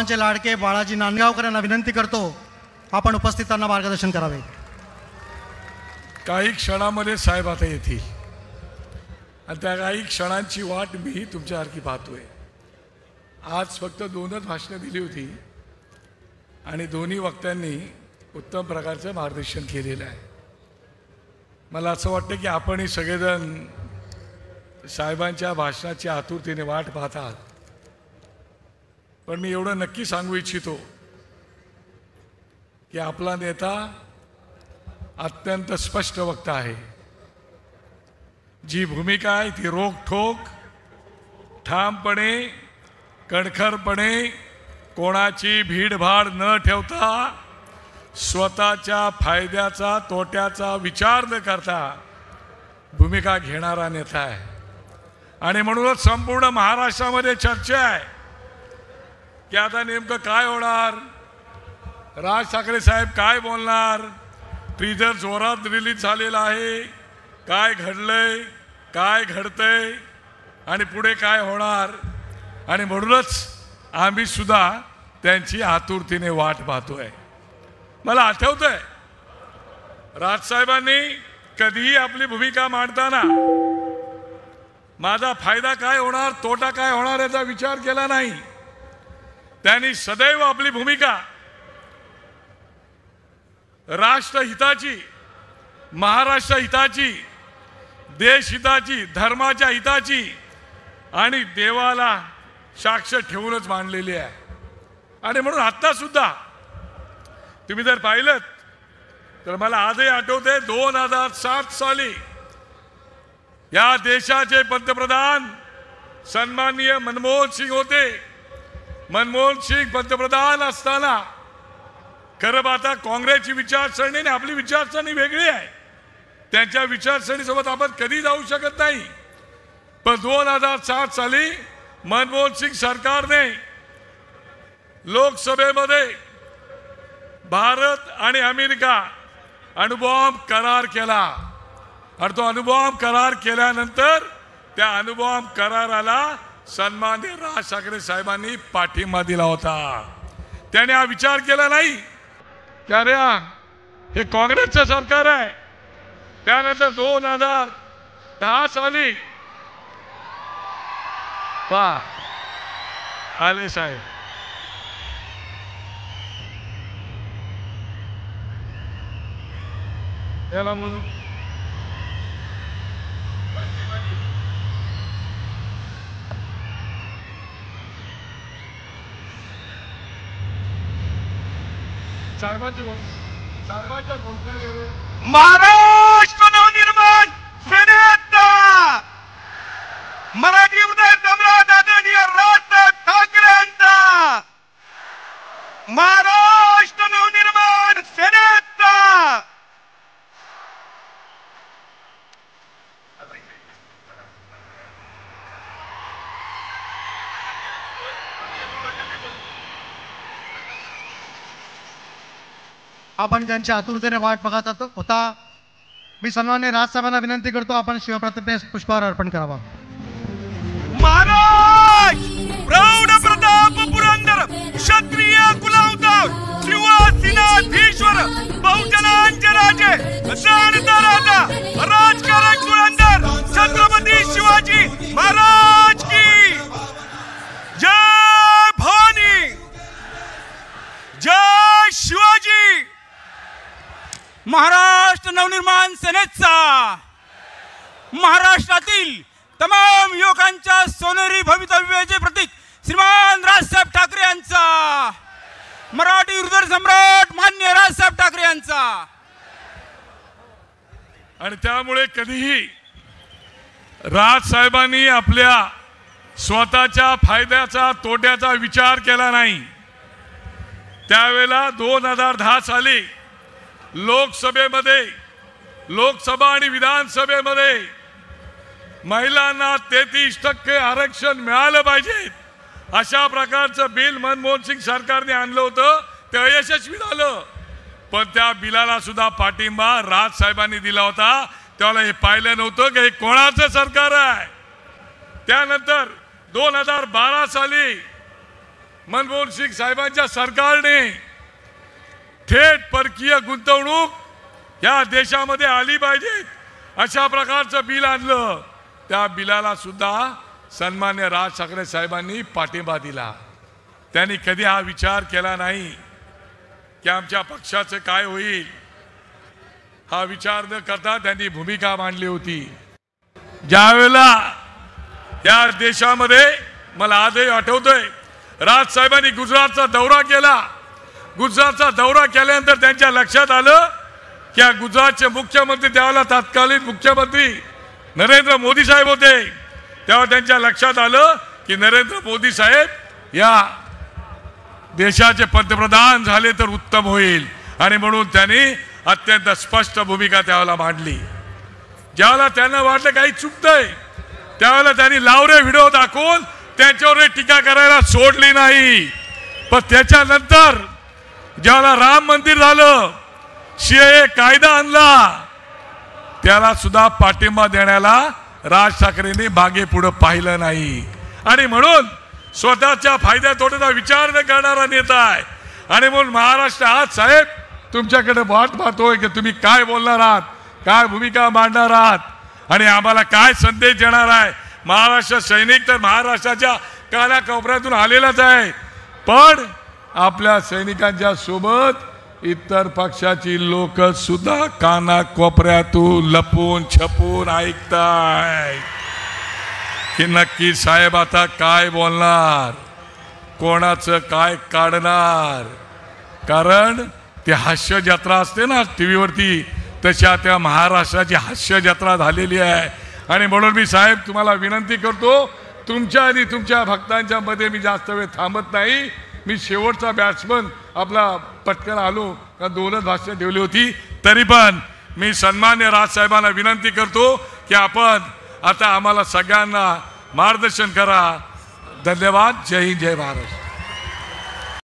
सर्वांचे लाडके बाळाजी नांदगावकर यांना विनंती करतो आपण उपस्थितांना मार्गदर्शन करावे। काही क्षणामध्ये साहेब आता येतील आणि त्या काही क्षणांची वाट मी तुमच्यासारखी पाहतोय। आज फक्त 2च भाषणं दिली होती आणि दोन्ही वक्त्यांनी उत्तम प्रकारचं मार्गदर्शन केलेलं आहे। मला असं वाटतं की आपणही सगळेजण साहेबांच्या भाषणाची आतुरतेने वाट पाहतात, पण मी एवढं नक्की सांगू इच्छितो की आपला नेता अत्यंत स्पष्ट वक्ता आहे। जी भूमिका आहे ती रोखठोक, ठामपणे, कणखरपणे, कोणाची भीडभाड न ठेवता, स्वतःच्या फायद्याचा तोट्याचा विचार न करता भूमिका घेणारा नेता आहे। आणि म्हणूनच संपूर्ण महाराष्ट्रामध्ये चर्चा आहे की आता नेमकं काय होणार, राज ठाकरे साहेब काय बोलणार, टीजर जोरात रिलीज झालेला आहे, काय घडलंय, काय घडतंय आणि पुढे काय होणार। आणि म्हणूनच आम्ही सुद्धा त्यांची आतुरतेने वाट पाहतोय। मला आठवतंय राजसाहेबांनी कधीही आपली भूमिका मांडताना माझा फायदा काय होणार, तोटा काय होणार याचा विचार केला नाही। त्यांनी सदैव आपली भूमिका राष्ट्रहिताची, महाराष्ट्र हिताची, देश हिताची, धर्माच्या हिताची आणि देवाला साक्ष ठेवूनच मांडलेली आहे। आणि म्हणून आता सुद्धा तुम्ही जर पाहिलं तर मला आजही आठवते 2007 साली या देशाचे पंतप्रधान सन्माननीय मनमोहन सिंग होते। मनमोहन सिंग पंतप्रधान असताना खरं आता काँग्रेसची विचारसरणी आणि आपली विचारसरणी वेगळी आहे, त्यांच्या विचारसरणीसोबत आपण कधी जाऊ शकत नाही। पण 2007 साली मनमोहन सिंग सरकारने लोकसभेमध्ये भारत आणि अमेरिका अणुबॉम्ब करार केला आणि तो अणुबॉम्ब करार केल्यानंतर त्या अणुबॉम्ब कराराला सन्माननीय राज ठाकरे साहेबांनी पाठिंबा दिला होता। त्याने हा विचार केला नाही की अरे हे काँग्रेसचं सरकार आहे। त्यानंतर 2010 साली आले साहेब, याला म्हणून महाराष्ट्र नवनिर्माण सेनेचा मराठी उदय सम्राट आदरणीय राजसाहेब ठाकरेंचा, महाराष्ट्र नवनिर्माण सेनेचा आपण त्यांच्या आतुरतेने वाट बघत होता। मी सन्माननीय राजसाहेबांना विनंती करतो आपण शिवप्रतिमेस पुष्पहार अर्पण करावा। महाराज प्रौढ प्रताप पुरंदर क्षत्रिय कुलावतार शिवसेनाधीश्वर बहुजनांचे राजे जाणता राजा राजकारण धुरंधर छत्रपती शिवाजी महाराज की जय। भवानी जय शिवाजी। महाराष्ट्र नवनिर्माण सेनेचा महाराष्ट्रातील तमाम युवकांच्या सोनेरी भवितव्याचे प्रतीक श्रीमान राजसाहेब ठाकरे यांचा, मराठी हृदय सम्राट मान्य राजसाहेब ठाकरे यांचा। आणि त्यामुळे कधीही राजसाहेबांनी आपल्या स्वतःच्या फायद्याचा तोट्याचा विचार केला नाही। त्यावेळेला 2010 साली लोकसभा आणि विधानसभेमध्ये महिलांना 33% आरक्षण मिळालं पाहिजे अशा प्रकारचं बिल मनमोहन सिंग सरकारने आणलं होतं, ते अयशस्वी झालं। पण त्या बिलाला सुद्धा पाठिंबा राजसाहेबांनी दिला होता। त्याला हे पाहिलं नव्हतं की हे कोणाचं सरकार आहे। त्यानंतर 2012 साली मनमोहन सिंग साहेबांच्या सरकारने थेट परकीय गुंतवणूक या देशामध्ये आली पाहिजे अशा प्रकारचं बिल आणलं. त्या बिलाला सुद्धा सन्मान्य राज ठाकरे साहेबांनी पाठिंबा दिला. त्यांनी कधी हा विचार केला नाही की आमच्या पक्षाचं काय होईल. हा विचार न करता त्यांनी भूमिका मांडली होती. ज्यावेळेला या देशामध्ये मला आजही आठवतंय राज साहेबांनी गुजरातचा दौरा केला. गुजरातचा दौरा केल्यानंतर त्यांच्या लक्षात आलं की या गुजरातचे मुख्यमंत्री त्यावेळेला तत्कालीन मुख्यमंत्री नरेंद्र मोदी साहेब होते. तेव्हा त्यांच्या लक्षात आलं की नरेंद्र मोदी साहेब या देशाचे पंतप्रधान झाले तर उत्तम होईल. आणि म्हणून त्यांनी अत्यंत स्पष्ट भूमिका त्यावेळेला मांडली. ज्यावेळेला त्यांना वाटलं काही चुकतंय त्यावेळेला त्यांनी लावरे व्हिडिओ दाखवून त्यांच्यावर टीका करायला सोडली नाही. पण त्याच्यानंतर ज्यावेळेला राम मंदिर झालं, सीएए कायदा आणला, त्याला सुद्धा पाठिंबा देण्याला राज ठाकरेंनी मागे पुढे पाहिलं नाही. आणि म्हणून स्वतःच्या फायद्या तोट्याचा विचार न करणारा नेता आहे. आणि म्हणून महाराष्ट्र आज साहेब तुमच्याकडे वाट पाहतोय की तुम्ही काय बोलणार आहात, काय भूमिका मांडणार आहात आणि आम्हाला काय संदेश देणार आहे. महाराष्ट्र सैनिक तर महाराष्ट्राच्या कानाकोपऱ्यातून आलेलाच आहे, पण आपल्या सैनिकांच्या सोबत इतर पक्षाची लोक सुद्धा कानाकोपऱ्यातून लपून छपून ऐकताय की नक्की साहेब आता काय बोलणार, कोणाचं काय काढणार. कारण ती हास्य जत्रा असते ना टीव्हीवरती, तशा त्या महाराष्ट्राची हास्य जत्रा झालेली आहे. आणि म्हणून मी साहेब तुम्हाला विनंती करतो, तुमच्या आणि तुमच्या भक्तांच्या मध्ये मी जास्त वेळ थांबत नाही. मी शेवटचा बॅट्समन आपला पटकन आलो का 2च भाषणं ठेवली होती. तरी पण मी सन्मान्य राजसाहेबांना विनंती करतो की आपण आता आम्हाला सगळ्यांना मार्गदर्शन करा. धन्यवाद. जय हिंद, जय महाराष्ट्र.